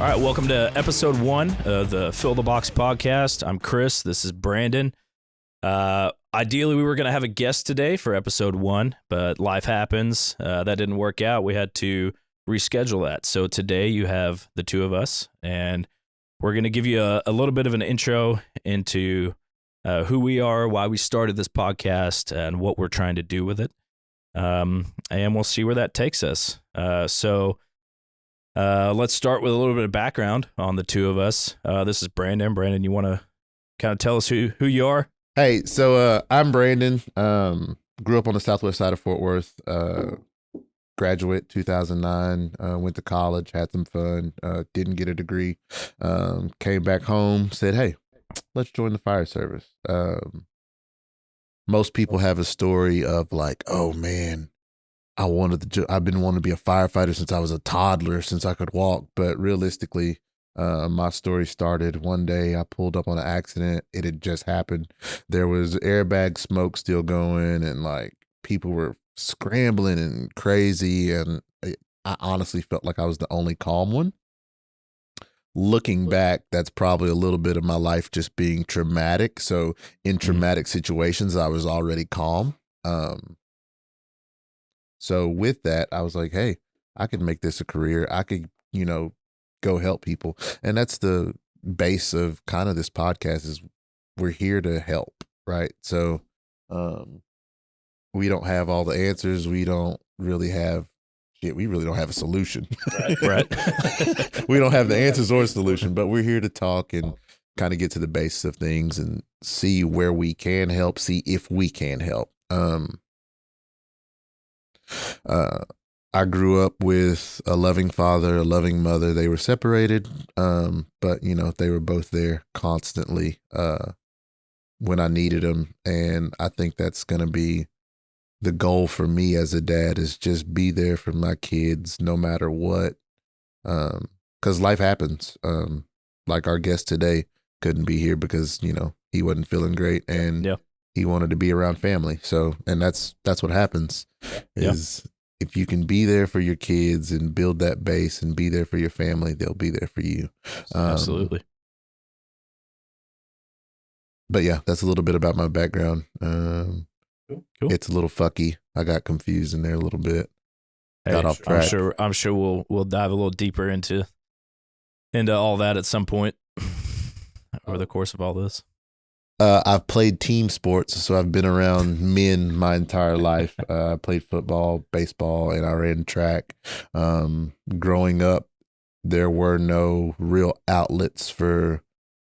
All right, welcome to episode 1 of the Fill the Box podcast. I'm Chris. This is Brandon. Ideally, we were going to have a guest today for episode 1, but life happens. That didn't work out. We had to reschedule that. So today you have the two of us, and we're going to give you a little bit of an intro into who we are, why we started this podcast, and what we're trying to do with it. And we'll see where that takes us. Let's start with a little bit of background on the two of us. This is Brandon. Brandon, you want to kind of tell us who you are? Hey, so I'm Brandon. Grew up on the southwest side of Fort Worth. Graduate 2009. Went to college, had some fun. Didn't get a degree. Came back home. Said, "Hey, let's join the fire service." Most people have a story of like, "Oh man, I've been wanting to be a firefighter since I was a toddler, since I could walk." But realistically, my story started one day. I pulled up on an accident. It had just happened. There was airbag smoke still going, and like people were scrambling and crazy. And I honestly felt like I was the only calm one. Looking back, that's probably a little bit of my life just being traumatic. So in traumatic situations, I was already calm. So with that, I was like, hey, I could make this a career. I could, go help people. And that's the base of kind of this podcast is we're here to help, right? So we don't have all the answers. We don't really have shit. We really don't have a solution. Right. We don't have the answers or a solution, but we're here to talk and kind of get to the base of things and see where we can help, see if we can help. I grew up with a loving father, a loving mother. They were separated, but they were both there constantly when I needed them. And I think that's going to be the goal for me as a dad, is just be there for my kids no matter what, because life happens. Like our guest today couldn't be here because he wasn't feeling great, and he wanted to be around family. So, and that's what happens is if you can be there for your kids and build that base and be there for your family, they'll be there for you. Absolutely. But yeah, that's a little bit about my background. Cool. It's a little fucky. I got confused in there a little bit. Got off track. I'm sure we'll dive a little deeper into all that at some point over the course of all this. I've played team sports, so I've been around men my entire life. I played football, baseball, and I ran track. Growing up, there were no real outlets for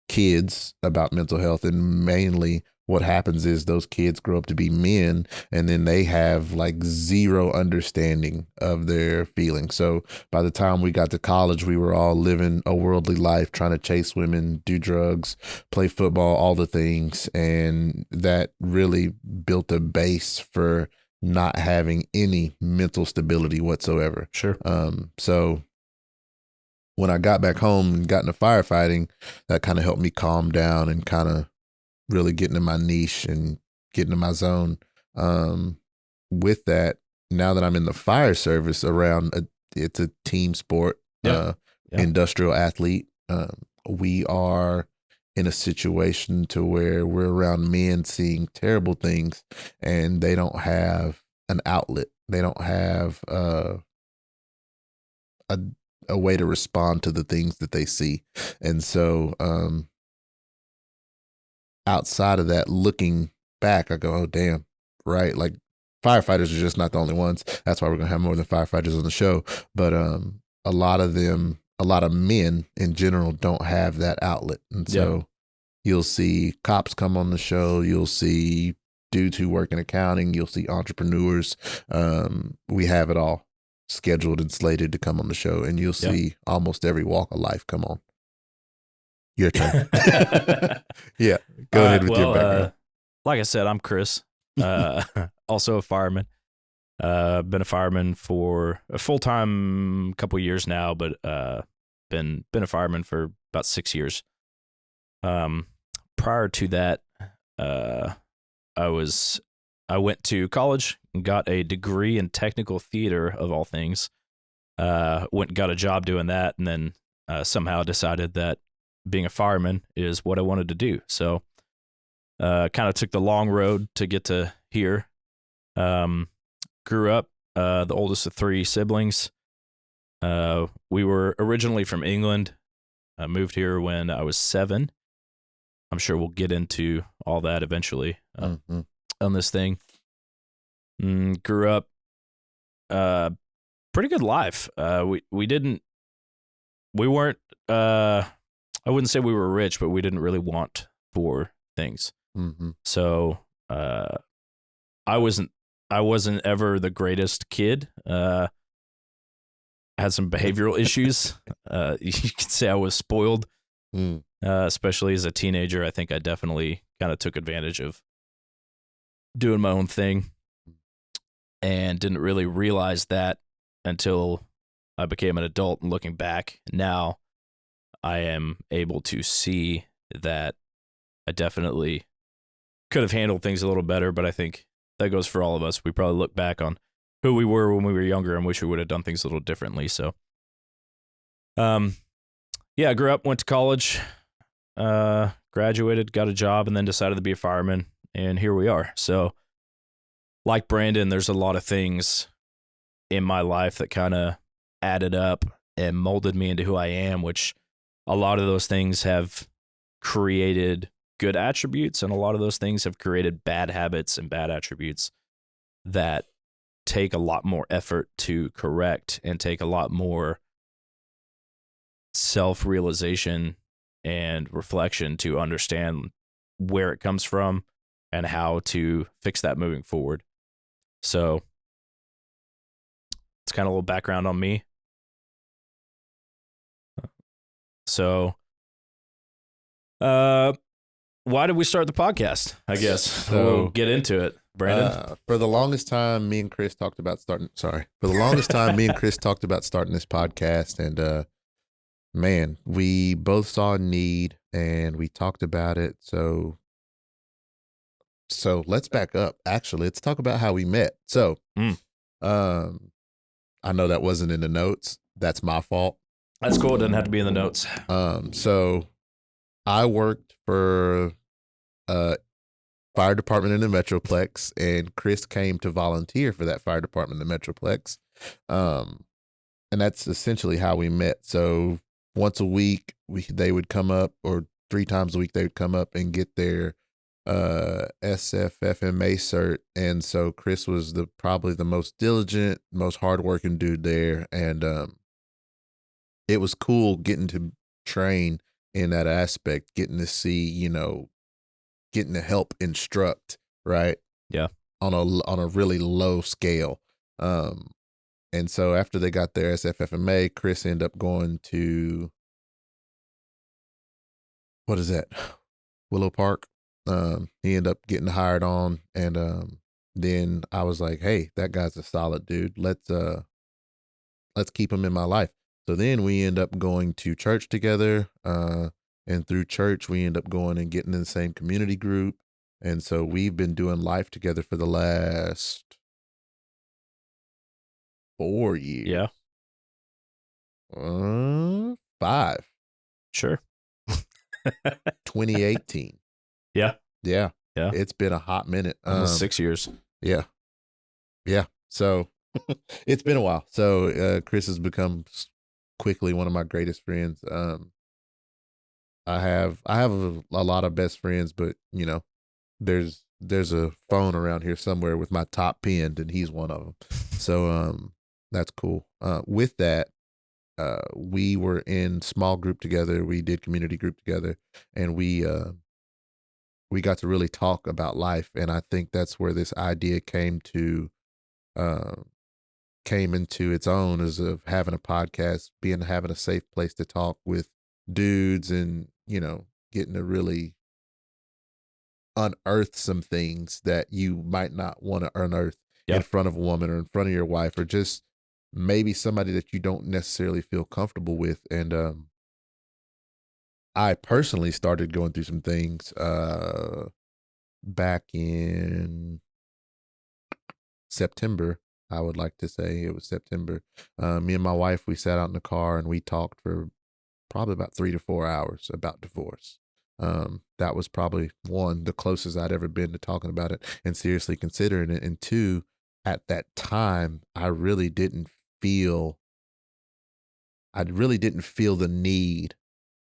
kids about mental health, and mainly what happens is those kids grow up to be men, and then they have like zero understanding of their feelings. So by the time we got to college, we were all living a worldly life, trying to chase women, do drugs, play football, all the things. And that really built a base for not having any mental stability whatsoever. Sure. So when I got back home and got into firefighting, that kind of helped me calm down and kind of really getting in my niche and getting in my zone. With that, now that I'm in the fire service it's a team sport, industrial athlete. We are in a situation to where we're around men seeing terrible things, and they don't have an outlet. They don't have a way to respond to the things that they see. And so, outside of that, looking back, I go, oh, damn, right? Like firefighters are just not the only ones. That's why we're going to have more than firefighters on the show. But a lot of men in general don't have that outlet. And so you'll see cops come on the show. You'll see dudes who work in accounting. You'll see entrepreneurs. We have it all scheduled and slated to come on the show. And you'll see almost every walk of life come on. Your turn. Yeah. Go ahead with your background. Like I said, I'm Chris, also a fireman. Been a fireman for a full-time couple years now, but been a fireman for about 6 years. Prior to that, I went to college and got a degree in technical theater, of all things. Went and got a job doing that, and then somehow decided that being a fireman is what I wanted to do. So kind of took the long road to get to here. Grew up the oldest of three siblings. We were originally from England. I moved here when I was 7. I'm sure we'll get into all that eventually on this thing. Grew up pretty good life. We weren't I wouldn't say we were rich, but we didn't really want for things. So I wasn't ever the greatest kid. Had some behavioral issues. You could say I was spoiled, especially as a teenager. I think I definitely kind of took advantage of doing my own thing and didn't really realize that until I became an adult. And looking back now, I am able to see that I definitely could have handled things a little better, but I think that goes for all of us. We probably look back on who we were when we were younger and wish we would have done things a little differently. So, I grew up, went to college, graduated, got a job, and then decided to be a fireman, and here we are. So, like Brandon, there's a lot of things in my life that kind of added up and molded me into who I am, which a lot of those things have created good attributes, and a lot of those things have created bad habits and bad attributes that take a lot more effort to correct and take a lot more self-realization and reflection to understand where it comes from and how to fix that moving forward. So it's kind of a little background on me. So, why did we start the podcast? I guess So, we'll get into it. Brandon, for the longest time, me and Chris talked about starting. For the longest time, me and Chris talked about starting this podcast, and man, we both saw a need, and we talked about it. So let's back up. Actually, let's talk about how we met. So, I know that wasn't in the notes. That's my fault. That's cool. It doesn't have to be in the notes. So I worked for fire department in the Metroplex, and Chris came to volunteer for that fire department in the Metroplex. And that's essentially how we met. So once a week, they would come up, or 3 times a week, they would come up and get their SFFMA cert. And so Chris was probably the most diligent, most hardworking dude there. And it was cool getting to train in that aspect, getting to see, getting to help instruct, right? Yeah. On a really low scale. And so after they got their SFFMA, Chris ended up going to, what is that? Willow Park. He ended up getting hired on, and then I was like, hey, that guy's a solid dude. Let's keep him in my life. So then we end up going to church together, and through church we end up going and getting in the same community group. And so we've been doing life together for the last 4 years. Yeah. 5. Sure. 2018. Yeah. Yeah. Yeah. It's been a hot minute. Almost 6 years. Yeah. Yeah. So it's been a while. So Chris has become quickly one of my greatest friends. I have a lot of best friends, but there's a phone around here somewhere with my top pinned, and he's one of them. So that's cool. With that, we were in small group together. We did community group together, and we got to really talk about life. And I think that's where this idea came into its own, is of having a podcast, having a safe place to talk with dudes, and getting to really unearth some things that you might not want to unearth in front of a woman or in front of your wife, or just maybe somebody that you don't necessarily feel comfortable with. And I personally started going through some things back in September. I would like to say it was September. Me and my wife, we sat out in the car and we talked for probably about 3 to 4 hours about divorce. That was probably one, the closest I'd ever been to talking about it and seriously considering it. And two, at that time, feel I really didn't feel the need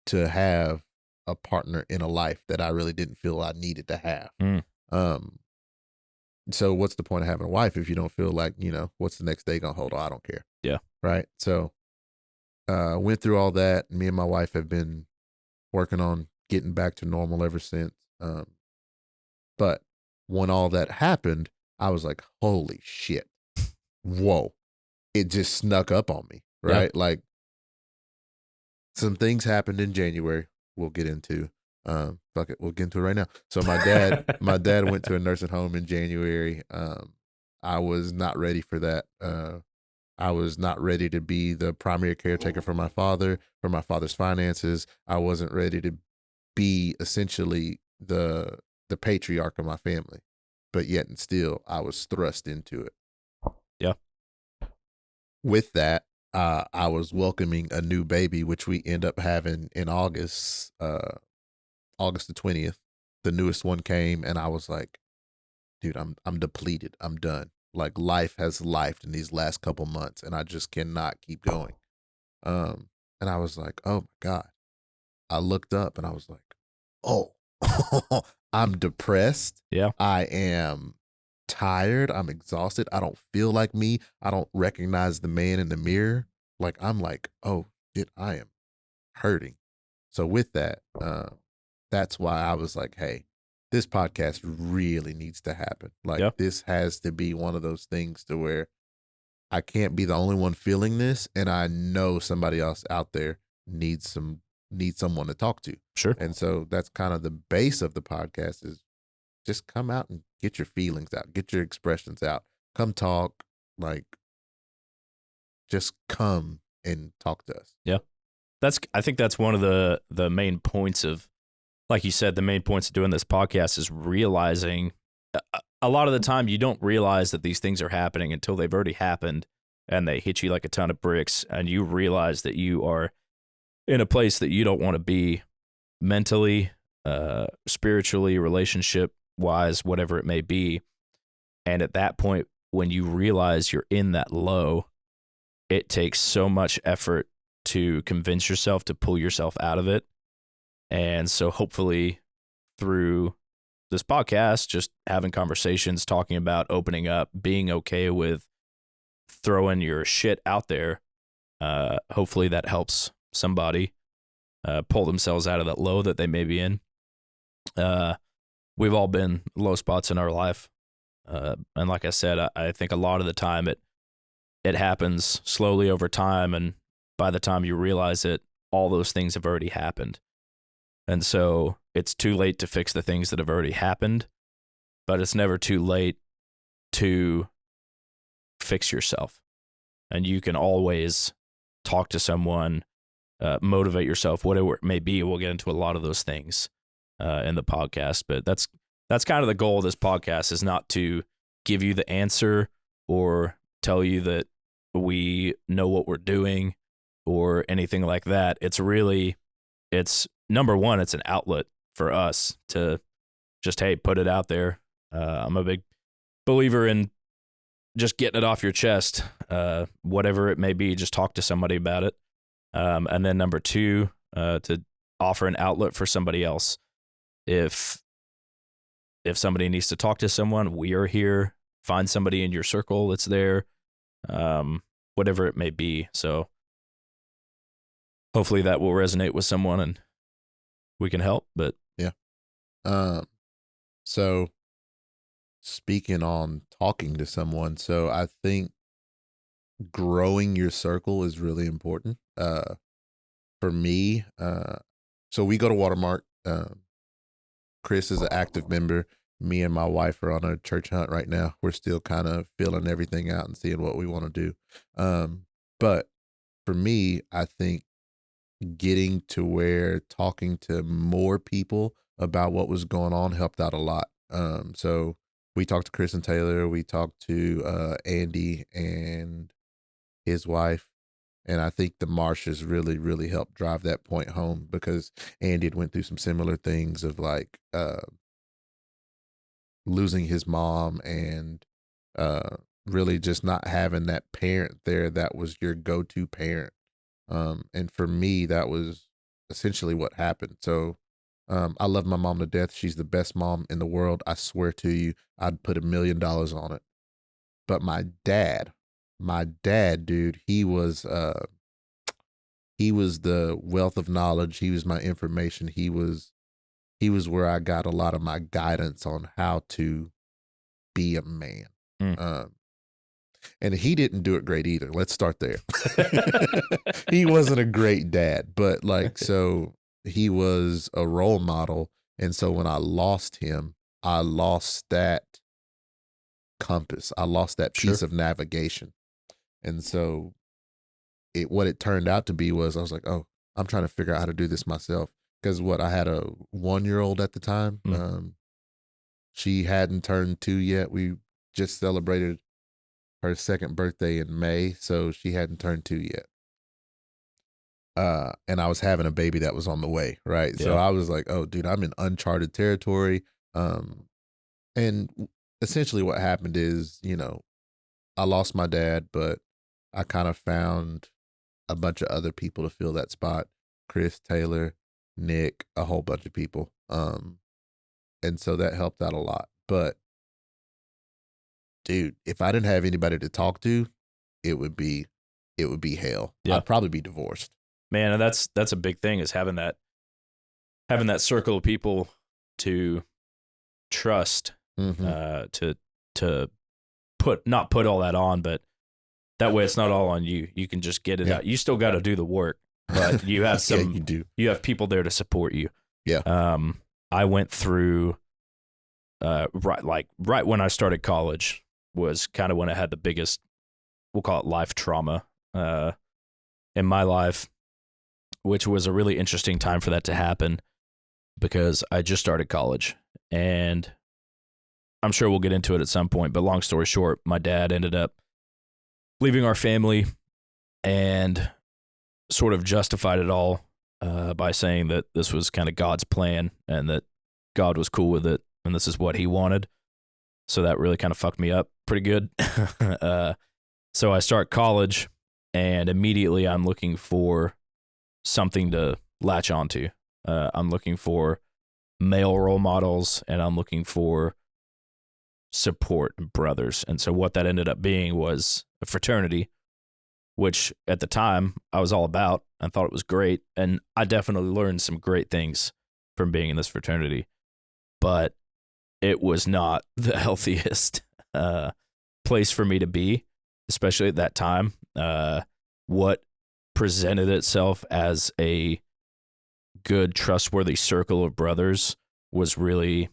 to have a partner in a life that I really didn't feel I needed to have. Mm. Um, so what's the point of having a wife if you don't feel like, what's the next day gonna hold? Oh, I don't care. Yeah. Right. So went through all that. Me and my wife have been working on getting back to normal ever since. But when all that happened, I was like, holy shit. Whoa. It just snuck up on me. Yeah. Right. Like some things happened in January we'll get into. Fuck it, we'll get into it right now. So my dad went to a nursing home in January. I was not ready for that. I was not ready to be the primary caretaker for my father's finances. I wasn't ready to be essentially the patriarch of my family. But yet and still I was thrust into it. Yeah. With that, I was welcoming a new baby, which we end up having in August, August the 20th. The newest one came, and I was like, dude, I'm depleted. I'm done. Like life has lifed in these last couple months, and I just cannot keep going. And I was like, oh my God. I looked up and I was like, oh, I'm depressed. Yeah. I am tired. I'm exhausted. I don't feel like me. I don't recognize the man in the mirror. Like, I'm like, oh, shit, I am hurting. So with that, that's why I was like, hey, this podcast really needs to happen. Like, Yeah. this has to be one of those things to where I can't be the only one feeling this, and I know somebody else out there needs someone to talk to. Sure. And so that's kind of the base of the podcast is just come out and get your feelings out, get your expressions out, come talk, like just come and talk to us. Yeah. I think that's one of the main points of, like you said, the main points of doing this podcast is realizing a lot of the time you don't realize that these things are happening until they've already happened and they hit you like a ton of bricks and you realize that you are in a place that you don't want to be mentally, spiritually, relationship wise, whatever it may be. And at that point, when you realize you're in that low, it takes so much effort to convince yourself to pull yourself out of it. And so hopefully through this podcast, just having conversations, talking about opening up, being okay with throwing your shit out there, hopefully that helps somebody pull themselves out of that low that they may be in. We've all been low spots in our life. And like I said, I think a lot of the time it happens slowly over time. And by the time you realize it, all those things have already happened. And so it's too late to fix the things that have already happened, but it's never too late to fix yourself. And you can always talk to someone, motivate yourself, whatever it may be. We'll get into a lot of those things in the podcast, but that's kind of the goal of this podcast, is not to give you the answer or tell you that we know what we're doing or anything like that. It's number one, it's an outlet for us to just, hey, put it out there. I'm a big believer in just getting it off your chest, whatever it may be, just talk to somebody about it. And then number two, to offer an outlet for somebody else. If somebody needs to talk to someone, we are here. Find somebody in your circle that's there, whatever it may be. So hopefully that will resonate with someone and we can help. But yeah. So speaking on talking to someone, so I think growing your circle is really important. For me, so we go to Watermark. Chris is an active member. Me and my wife are on a church hunt right now. We're still kind of filling everything out and seeing what we want to do. But for me, I think getting to where talking to more people about what was going on helped out a lot. So we talked to Chris and Taylor. We talked to Andy and his wife. And I think the marshes really, really helped drive that point home, because Andy had went through some similar things of like losing his mom, and really just not having that parent there that was your go-to parent. And for me, that was essentially what happened. So I love my mom to death. She's the best mom in the world. I swear to you, I'd put $1,000,000 on it. But my dad, dude, he was the wealth of knowledge. He was my information. He was where I got a lot of my guidance on how to be a man. Mm. And he didn't do it great either. Let's start there. He wasn't a great dad, but like, so he was a role model. And so when I lost him, I lost that compass. I lost that piece Sure. of navigation. And so what it turned out to be was, I was like, oh, I'm trying to figure out how to do this myself. Because I had a 1-year-old at the time. She hadn't turned 2 yet. We just celebrated her 2nd birthday in May, so she hadn't turned 2 yet. And I was having a baby that was on the way, right? So Yeah. I was like, oh, dude, I'm in uncharted territory. And essentially what happened is, I lost my dad, but I kind of found a bunch of other people to fill that spot. Chris, Taylor, Nick, a whole bunch of people. And so that helped out a lot. But dude, if I didn't have anybody to talk to, it would be hell. Yeah. I'd probably be divorced. Man, and that's a big thing, is having that circle of people to trust, to not put all that on, but that way it's not all on you. You can just get it out. You still got to do the work, but you have you have people there to support you. Yeah. I went through right when I started college was kind of when I had the biggest, we'll call it life trauma in my life, which was a really interesting time for that to happen, because I just started college, and I'm sure we'll get into it at some point, but long story short, my dad ended up leaving our family and sort of justified it all by saying that this was kind of God's plan and that God was cool with it and this is what he wanted. So that really kind of fucked me up pretty good. So I start college, and immediately I'm looking for something to latch onto. I'm looking for male role models, and I'm looking for support and brothers. And so what that ended up being was a fraternity, which at the time I was all about. I thought it was great, and I definitely learned some great things from being in this fraternity, but it was not the healthiest place for me to be, especially at that time. What presented itself as a good, trustworthy circle of brothers was really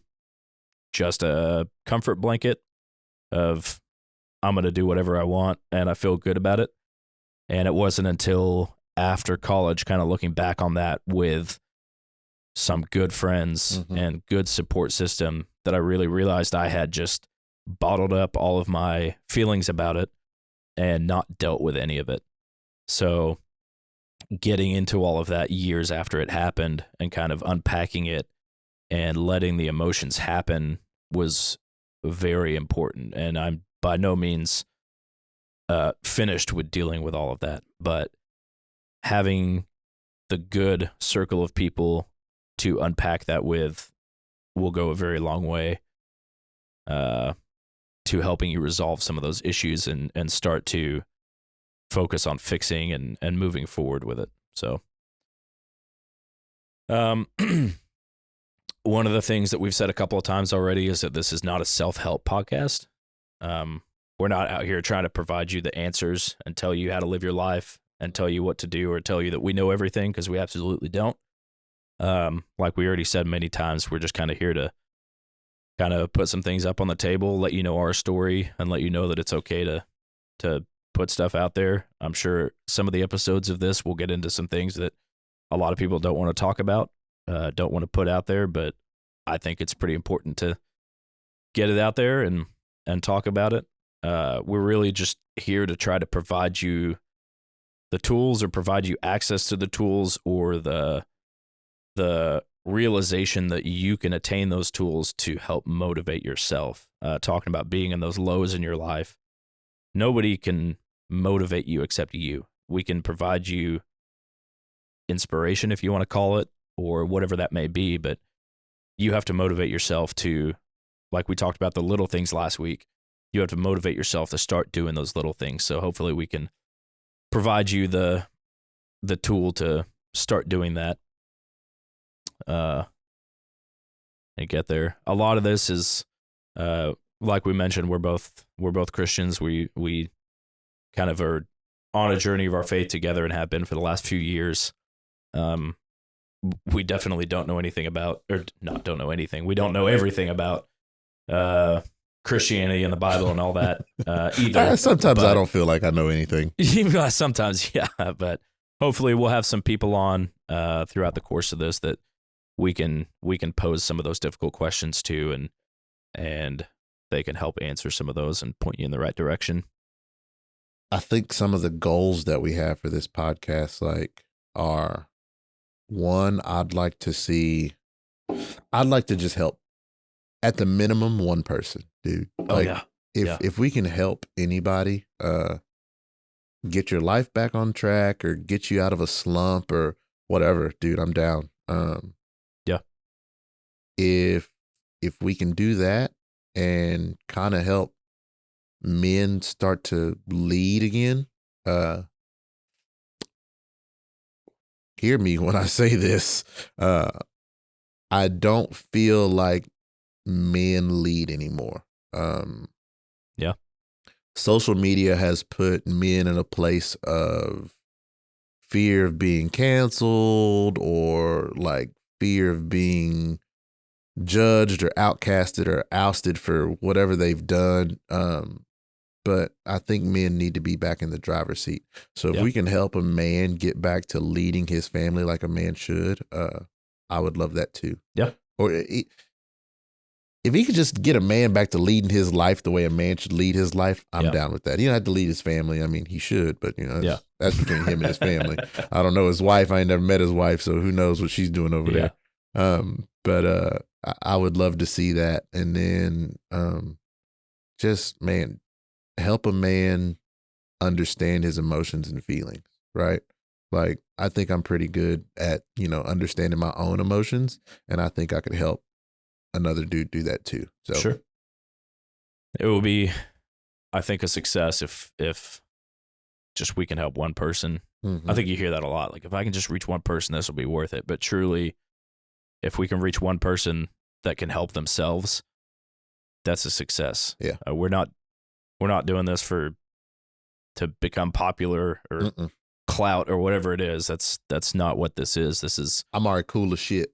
just a comfort blanket of, I'm going to do whatever I want and I feel good about it. And it wasn't until after college, kind of looking back on that with some good friends and good support system, that I really realized I had just bottled up all of my feelings about it and not dealt with any of it. So getting into all of that years after it happened and kind of unpacking it and letting the emotions happen was very important. And I'm by no means finished with dealing with all of that, but having the good circle of people to unpack that with will go a very long way to helping you resolve some of those issues and start to focus on fixing and moving forward with it. So one of the things that we've said a couple of times already is that this is not a self-help podcast. We're not out here trying to provide you the answers and tell you how to live your life and tell you what to do or tell you that we know everything, because we absolutely don't. Like we already said many times, we're just kind of here to kind of put some things up on the table, let you know our story, and let you know that it's okay to put stuff out there. I'm sure some of the episodes of this will get into some things that a lot of people don't want to talk about, don't want to put out there, but I think it's pretty important to get it out there and talk about it. We're really just here to try to provide you tools or provide you access to the tools or the realization that you can attain those tools to help motivate yourself. Talking about being in those lows in your life, nobody can motivate you except you. We can provide you inspiration, if you want to call it, or whatever that may be, but you have to motivate yourself to, like we talked about the little things last week, you have to motivate yourself to start doing those little things. So hopefully we can provide you the tool to start doing that and get there. A lot of this is like we mentioned, we're both Christians. We kind of are on a journey of our faith together and have been for the last few years. We definitely don't know anything about, or not don't know anything. We don't know everything about Christianity and the Bible and all that either. Sometimes I don't feel like I know anything. Sometimes, yeah. But hopefully we'll have some people on throughout the course of this that we can pose some of those difficult questions to, and they can help answer some of those and point you in the right direction. I think some of the goals that we have for this podcast, are, one, I'd like to just help at the minimum one person, dude. If we can help anybody get your life back on track or get you out of a slump or whatever, dude, I'm down. If we can do that and kind of help men start to lead again, hear me when I say this. I don't feel like men lead anymore. Social media has put men in a place of fear of being canceled or fear of being judged or outcasted or ousted for whatever they've done. But I think men need to be back in the driver's seat. So if we can help a man get back to leading his family like a man should, I would love that too. Yeah. Or if he could just get a man back to leading his life the way a man should lead his life, I'm down with that. He don't have to lead his family. I mean, he should, but that's between him and his family. I don't know his wife. I ain't never met his wife, so who knows what she's doing over there. But I would love to see that. And then just, man, help a man understand his emotions and feelings, right? I think I'm pretty good at, understanding my own emotions, and I think I could help another dude do that too. So sure. It will be, I think, a success if just we can help one person. Mm-hmm. I think you hear that a lot. If I can just reach one person, this will be worth it. But truly, if we can reach one person that can help themselves, that's a success. Yeah. We're not doing this to become popular or clout or whatever it is. That's not what this is. This is, I'm already cool as shit.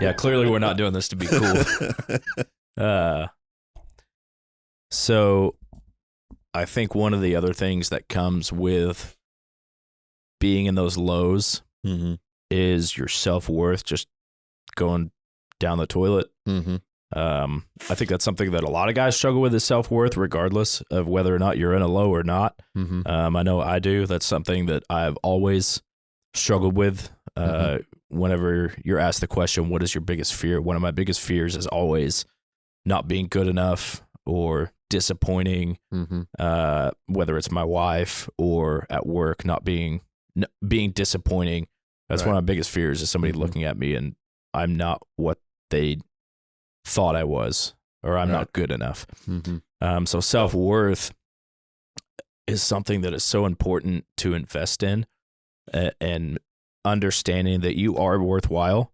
Yeah, clearly we're not doing this to be cool. So I think one of the other things that comes with being in those lows is your self-worth just going down the toilet. I think that's something that a lot of guys struggle with, is self-worth, regardless of whether or not you're in a low or not. I know I do. That's something that I've always struggled with. Whenever you're asked the question, what is your biggest fear? One of my biggest fears is always not being good enough or disappointing, whether it's my wife or at work, not being disappointing. That's one of my biggest fears, is somebody looking at me and I'm not what they thought I was, or I'm not good enough. So self-worth is something that is so important to invest in, and understanding that you are worthwhile.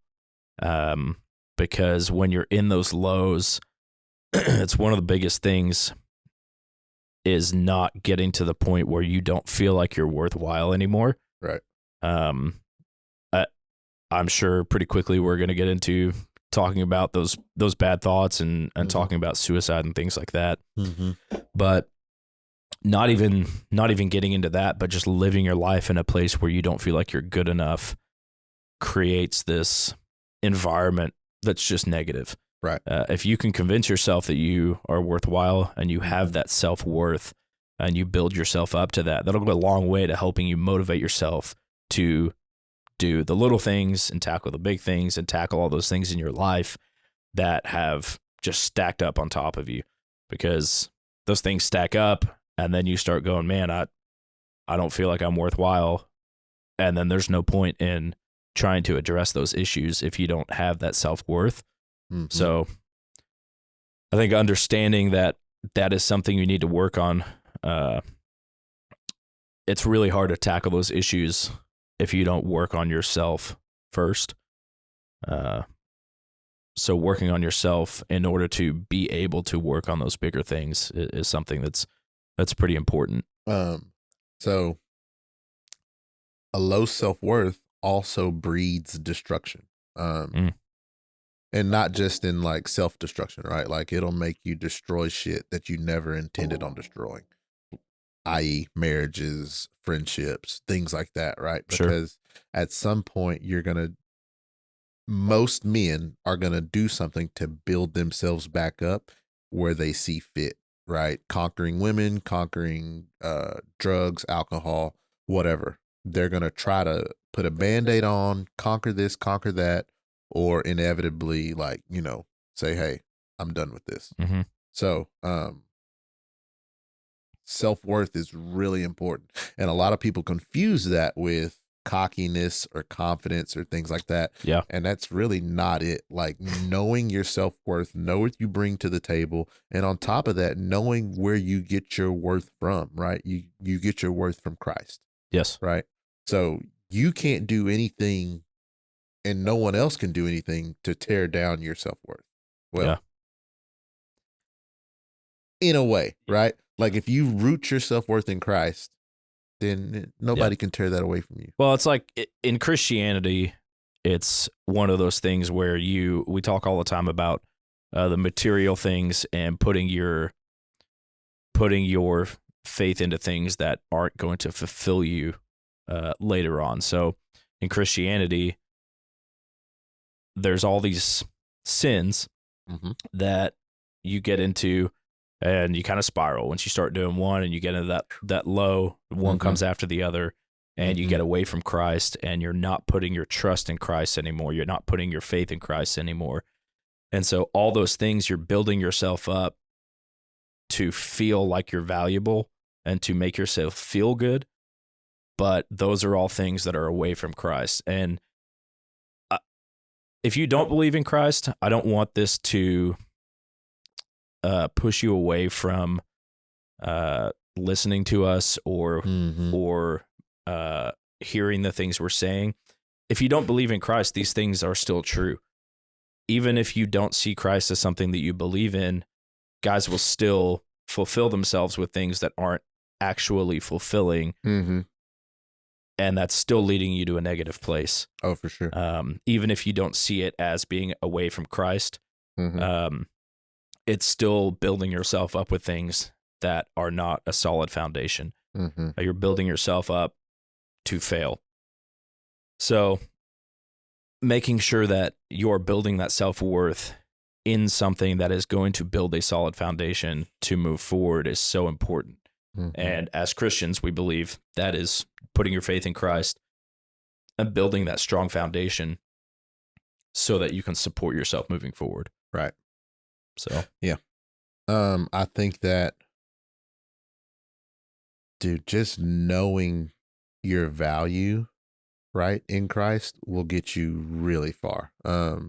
Because when you're in those lows, it's one of the biggest things is not getting to the point where you don't feel like you're worthwhile anymore. Right. I'm sure pretty quickly we're going to get into talking about those bad thoughts and talking about suicide and things like that. But not even getting into that, but just living your life in a place where you don't feel like you're good enough creates this environment that's just negative. Right. If you can convince yourself that you are worthwhile and you have that self-worth, and you build yourself up to that. That'll go a long way to helping you motivate yourself to do the little things and tackle the big things and tackle all those things in your life that have just stacked up on top of you, because those things stack up and then you start going, man, I don't feel like I'm worthwhile. And then there's no point in trying to address those issues if you don't have that self-worth. Mm-hmm. So I think understanding that is something you need to work on. It's really hard to tackle those issues if you don't work on yourself first. So working on yourself in order to be able to work on those bigger things is something that's pretty important. So a low self-worth also breeds destruction. And not just in like self-destruction, right? Like it'll make you destroy shit that you never intended on destroying, i.e. marriages, friendships, things like that, right? Because at some point most men are going to do something to build themselves back up where they see fit, right? Conquering women, conquering drugs, alcohol, whatever. They're going to try to put a Band-Aid on, conquer this, conquer that, or inevitably, like, say, hey, I'm done with this. Mm-hmm. So, self-worth is really important. And a lot of people confuse that with cockiness or confidence or things like that. Yeah. And that's really not it. Like knowing your self-worth, know what you bring to the table. And on top of that, knowing where you get your worth from, right? You get your worth from Christ. Yes. Right. So you can't do anything and no one else can do anything to tear down your self-worth. Well, in a way, right? Like if you root your self-worth in Christ, then nobody can tear that away from you. Well, it's like in Christianity, it's one of those things where we talk all the time about the material things and putting your faith into things that aren't going to fulfill you later on. So in Christianity, there's all these sins that you get into and you kind of spiral. Once you start doing one and you get into that low, one comes after the other, and you get away from Christ and you're not putting your trust in Christ anymore. You're not putting your faith in Christ anymore. And so all those things, you're building yourself up to feel like you're valuable and to make yourself feel good. But those are all things that are away from Christ. And if you don't believe in Christ, I don't want this to push you away from listening to us or hearing the things we're saying. If you don't believe in Christ, these things are still true. Even if you don't see Christ as something that you believe in, guys will still fulfill themselves with things that aren't actually fulfilling. And that's still leading you to a negative place. Oh, for sure. Even if you don't see it as being away from Christ, it's still building yourself up with things that are not a solid foundation. You're building yourself up to fail. So making sure that you're building that self-worth in something that is going to build a solid foundation to move forward is so important. And as Christians, we believe that is putting your faith in Christ and building that strong foundation so that you can support yourself moving forward. Right. So, yeah. I think that, dude, just knowing your value, right, in Christ will get you really far. I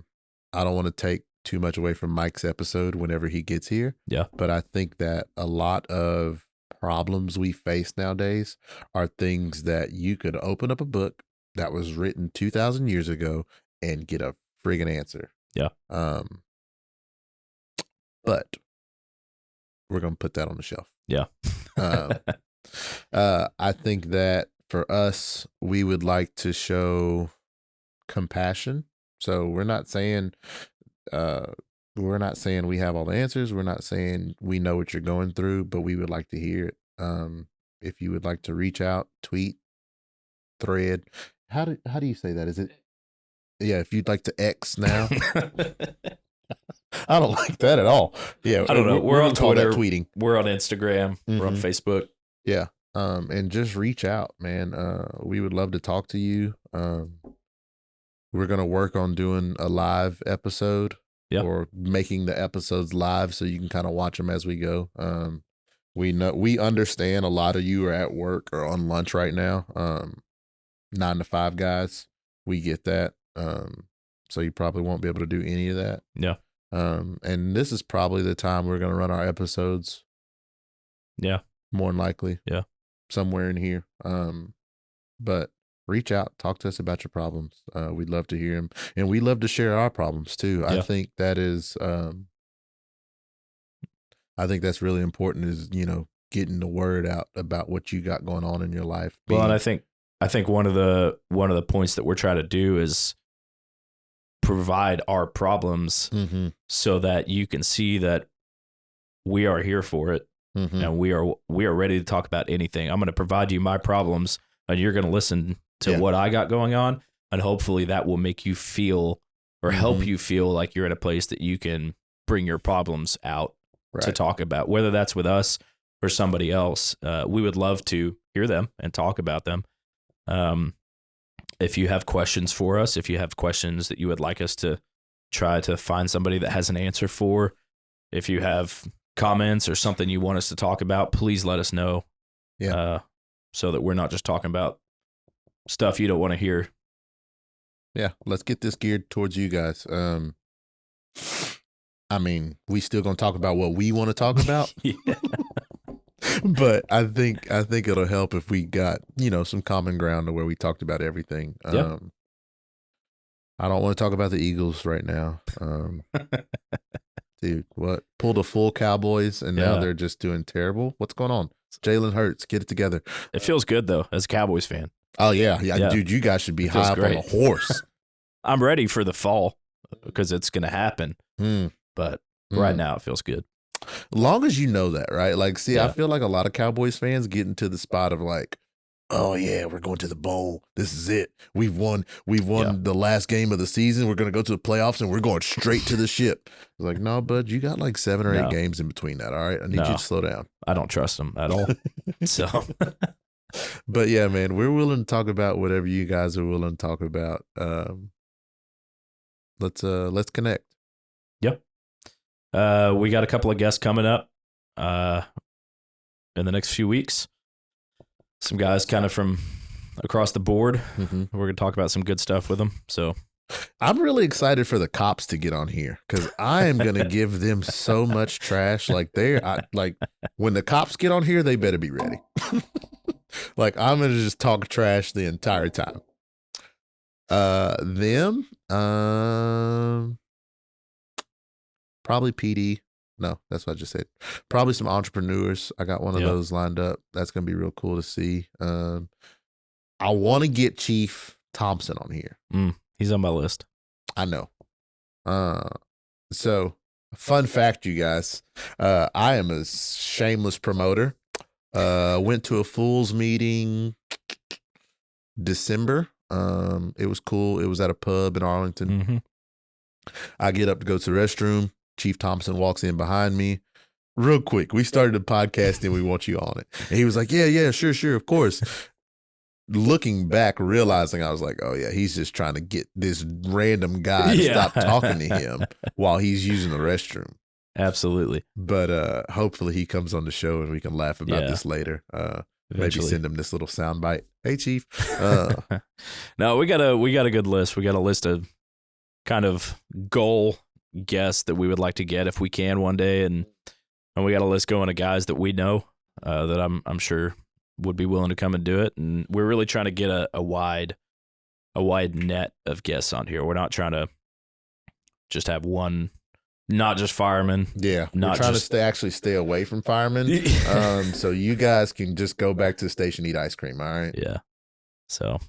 don't want to take too much away from Mike's episode whenever he gets here. Yeah. But I think that a lot of problems we face nowadays are things that you could open up a book that was written 2,000 years ago and get a friggin' answer. Yeah. But we're going to put that on the shelf. Yeah. I think that for us, we would like to show compassion. So we're not saying we have all the answers. We're not saying we know what you're going through, but we would like to hear it. If you would like to reach out, tweet, thread. How do you say that? Is it? Yeah. If you'd like to X now. I don't like that at all. Yeah. I don't know. We're on Twitter. Tweeting. We're on Instagram. We're on Facebook. Yeah. And just reach out, man. We would love to talk to you. We're going to work on doing a live episode Yep. or making the episodes live so you can kind of watch them as we go. We understand a lot of you are at work or on lunch right now. 9 to 5 guys. We get that. So you probably won't be able to do any of that. Yeah. And this is probably the time we're going to run our episodes. Yeah. More than likely. Yeah. Somewhere in here. But reach out, talk to us about your problems. We'd love to hear them, and we love to share our problems too. Yeah. I think that is, I think that's really important. Is getting the word out about what you got going on in your life. Well, and I think one of the points that we're trying to do is provide our problems so that you can see that we are here for it, and we are ready to talk about anything. I'm going to provide you my problems, and you're going to listen to what I got going on, and hopefully that will make you feel or help you feel like you're in a place that you can bring your problems out to talk about, whether that's with us or somebody else. We would love to hear them and talk about them. If you have questions for us, if you have questions that you would like us to try to find somebody that has an answer for, if you have comments or something you want us to talk about, please let us know. Yeah. So that we're not just talking about stuff you don't want to hear. Yeah. Let's get this geared towards you guys. I mean, we still going to talk about what we want to talk about. But I think it'll help if we got, some common ground to where we talked about everything. I don't want to talk about the Eagles right now. Dude, what? Pulled a full Cowboys and now they're just doing terrible. What's going on? Jalen Hurts, get it together. It feels good though, as a Cowboys fan. Oh yeah. Dude, you guys should be high up on a horse. I'm ready for the fall because it's going to happen. But right now it feels good. Long as you know that, right? Like, see, I feel like a lot of Cowboys fans get into the spot of like, oh yeah, we're going to the bowl. This is it. We've won the last game of the season. We're going to go to the playoffs and we're going straight to the ship. Like, no, bud, you got like 7 or 8 games in between that. All right. I need you to slow down. I don't trust them at all. So, but yeah, man, we're willing to talk about whatever you guys are willing to talk about. Let's connect. Yep. We got a couple of guests coming up in the next few weeks. Some guys kind of from across the board. We're going to talk about some good stuff with them. So I'm really excited for the cops to get on here because I am going to give them so much trash. Like when the cops get on here, they better be ready. Like I'm going to just talk trash the entire time. Probably PD. No, that's what I just said. Probably some entrepreneurs. I got one of those lined up. That's going to be real cool to see. I want to get Chief Thompson on here. He's on my list. I know. So fun fact, you guys, I am a shameless promoter. Went to a Fool's meeting December. It was cool. It was at a pub in Arlington. I get up to go to the restroom. Chief Thompson walks in behind me. Real quick, we started a podcast and we want you on it. And he was like, yeah, sure, of course. Looking back, realizing I was like, oh yeah, he's just trying to get this random guy to stop talking to him while he's using the restroom. Absolutely. But hopefully he comes on the show and we can laugh about this later. Maybe send him this little soundbite. Hey, Chief. No, we got a good list. We got a list of kind of goal guests that we would like to get if we can one day, and we got a list going of guys that we know that I'm sure would be willing to come and do it. And we're really trying to get a wide net of guests on here. We're not trying to just have one. Not just firemen. Yeah. We're trying to stay away from firemen. So you guys can just go back to the station, eat ice cream. All right. Yeah. So,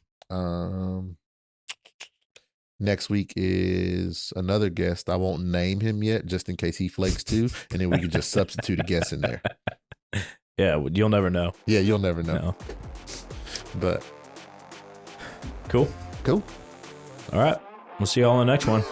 next week is another guest. I won't name him yet just in case he flakes too. And then we can just substitute a guest in there. Yeah. You'll never know. Yeah. You'll never know. No. But cool. All right. We'll see you all in the next one.